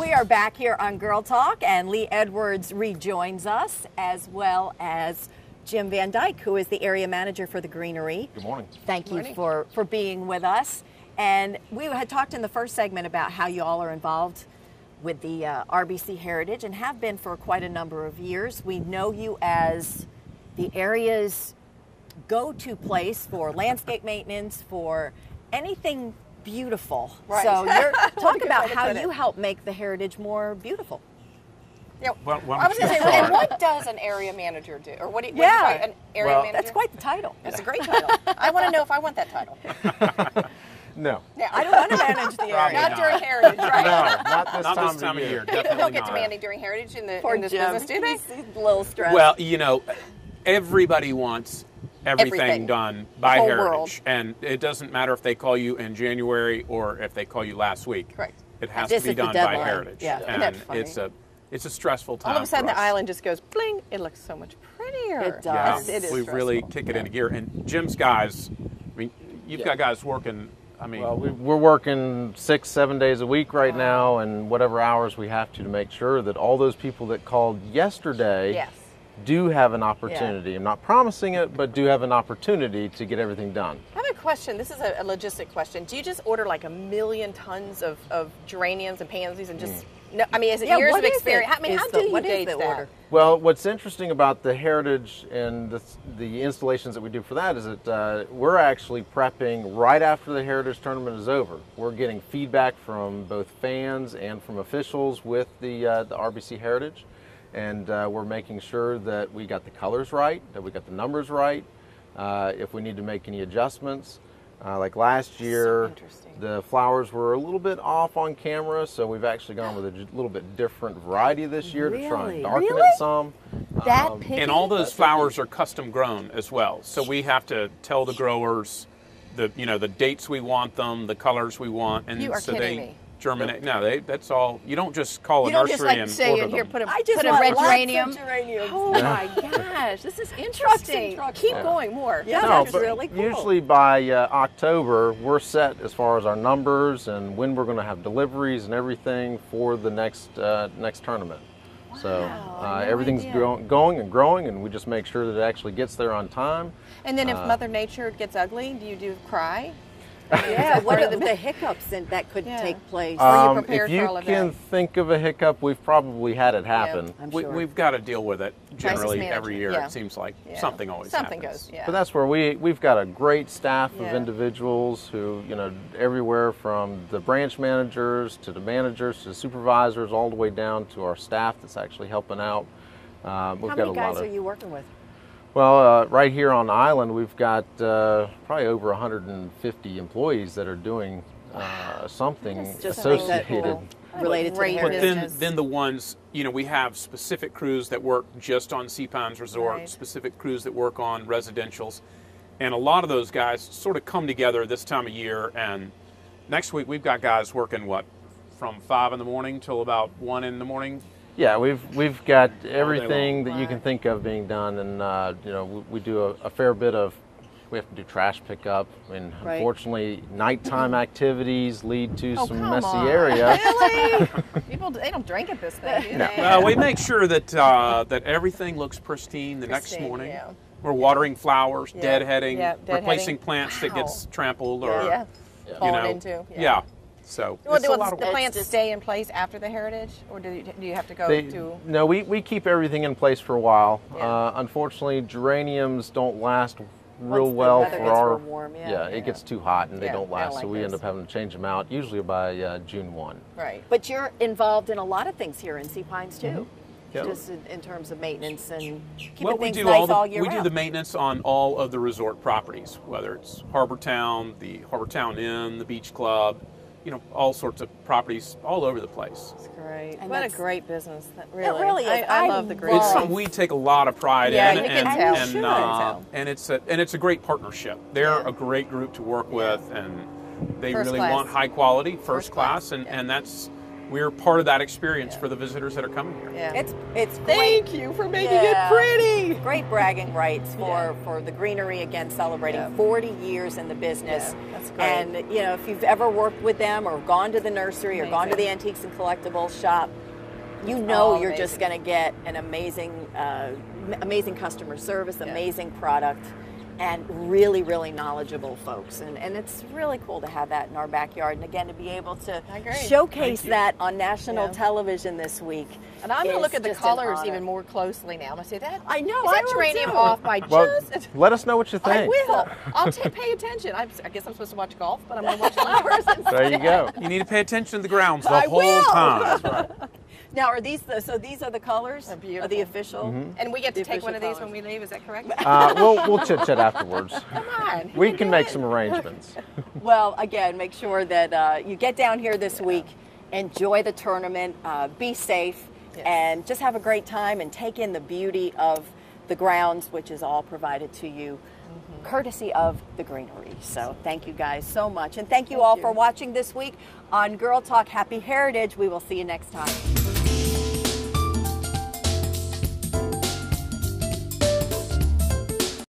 we are back here on Girl Talk, and Lee Edwards rejoins us, as well as Jim Van Dijk, who is the area manager for the Greenery. Good morning. Thank you for being with us. And we had talked in the first segment about how you all are involved with the RBC Heritage and have been for quite a number of years. We know you as the area's go-to place for landscape maintenance, for anything beautiful. Right. So you're talk about how you help make the heritage more beautiful. Yeah. Well, I was going to say, and what does an area manager do? Or what do you call an area manager? That's quite the title. That's a great title. I want to know if I want that title. No. Yeah, I don't want to manage the area. Not during Heritage, right? No, not this time of year. They don't get demanding during Heritage in this business, do they? He's a little stressed. Well, you know, everybody wants everything done by whole Heritage. world. And it doesn't matter if they call you in January or if they call you last week. Correct. It has This to be is the done by deadline. Heritage. Yeah. Isn't that And funny? it's a stressful time. All of a sudden, for the us. island just goes bling. It looks so much prettier. It does. Yeah, It is we really stressful. kick it into gear. And Jim's guys, I mean, you've got guys working. I mean, Well, we're working 6-7 days a week right now, and whatever hours we have to make sure that all those people that called yesterday Yes. do have an opportunity. I'm not promising it, but do have an opportunity to get everything done. I have a question. This is a logistic question. Do you just order like 1 million tons of geraniums and pansies and just... No, I mean, is it years what of is experience? it? I mean, Is how the- do you what is gauge the that? order? Well, what's interesting about the Heritage and the installations that we do for that is that we're actually prepping right after the Heritage tournament is over. We're getting feedback from both fans and from officials with the RBC Heritage, and we're making sure that we got the colors right, that we got the numbers right. If we need to make any adjustments, like last year, interesting. the flowers were a little bit off on camera, so we've actually gone with a little bit different variety this year to try Really? and darken Really? it some. That picky? and all those flowers are custom grown as well. So we have to tell the growers the dates we want them, the colors we want, and You are so kidding they me. germinate. No, that's all. You don't just call a You don't nursery just like and say, order here, them. put a I just put a want red lots geranium. of geraniums. Oh my gosh, this is interesting. trucks. Keep going more. Yeah. No, That's but really cool. usually by October, we're set as far as our numbers and when we're going to have deliveries and everything for the next tournament. So no everything's idea. going and growing, and we just make sure that it actually gets there on time. And then if Mother Nature gets ugly, do you cry? Yeah, what part are of the- the hiccups that could Yeah. take place? Are you prepared if you for all of can that? think of a hiccup, we've probably had it happen. I'm sure. We've got to deal with it generally management, every year. yeah. It seems like Yeah. something always Something happens. goes, yeah. But that's where we've got a great staff Yeah. of individuals who, everywhere from the branch managers to the managers to the supervisors, all the way down to our staff that's actually helping out. We've How got many a guys lot are of. you working with? Well, right here on the island, we've got probably over 150 employees that are doing something Just something that associated. related to the Great But heritage. then the ones, we have specific crews that work just on Sea Pines Resort, Right. specific crews that work on residentials. And a lot of those guys sort of come together this time of year. And next week we've got guys working, from 5 in the morning till about 1 in the morning. Yeah, we've got everything long. that you can think of being done, and we do a fair bit of. We have to do trash pickup. I mean, Right. unfortunately, nighttime activities lead to Oh, some come messy on. area. Really? People, they don't drink at this thing, do they? Well, we make sure that that everything looks pristine the next Pristine, morning. yeah. We're watering flowers, Yeah, deadheading, yeah, replacing deadheading. plants that Wow. gets trampled or Yeah. you Fallen know, into. yeah. So Well, it's a do lot of the work. plants stay in place after the heritage, or do you have to go to? No, we keep everything in place for a while. Yeah. Unfortunately, geraniums don't last real Once the well weather for gets our. real warm, yeah. it gets too hot and they Yeah, don't they don't last, like so we end those. up having to change them out usually by June 1. Right. But you're involved in a lot of things here in Sea Pines too, Yep. just in terms of maintenance and keeping Well, we things do nice all we year do round. the maintenance on all of the resort properties, whether it's Harbor Town, the Harbor Town Inn, the Beach Club, all sorts of properties all over the place. That's great. And What a that's- great business. That really, really is. I I love the love- green. It's something we take a lot of pride Yeah, in, you can and tell. and, You can tell. and it's a great partnership. They're Yeah. a great group to work with, and they First really class. want high quality, first class, class, yeah. and that's we're part of that experience for the visitors that are coming here. Yeah. It's great. Thank you for making it pretty. Great bragging rights for the Greenery, again, celebrating 40 years in the business. Yeah, that's great. And you know, if you've ever worked with them or gone to the nursery or gone to the antiques and collectibles shop, you know you're just going to get an amazing, amazing customer service, amazing product, and really, really knowledgeable folks. And it's really cool to have that in our backyard. And again, to be able to showcase that on national television this week. And I'm going to look at the colors even more closely now. I'm going to say that. I know. Is that geranium off by just... Let us know what you think. I will. I'll pay attention. I guess I'm supposed to watch golf, but I'm going to watch flowers instead. There you go. You need to pay attention to the grounds the whole time. That's right. Now, are these these are the colors? They're beautiful. Are the official? And we get to take one of these when we leave, is that correct? We'll chit-chat afterwards. Come on. We can make some arrangements. Well, again, make sure that you get down here this week, enjoy the tournament, be safe, and just have a great time and take in the beauty of the grounds, which is all provided to you courtesy of the Greenery. So thank you guys so much. And thank you all for watching this week on Girl Talk Happy Heritage. We will see you next time.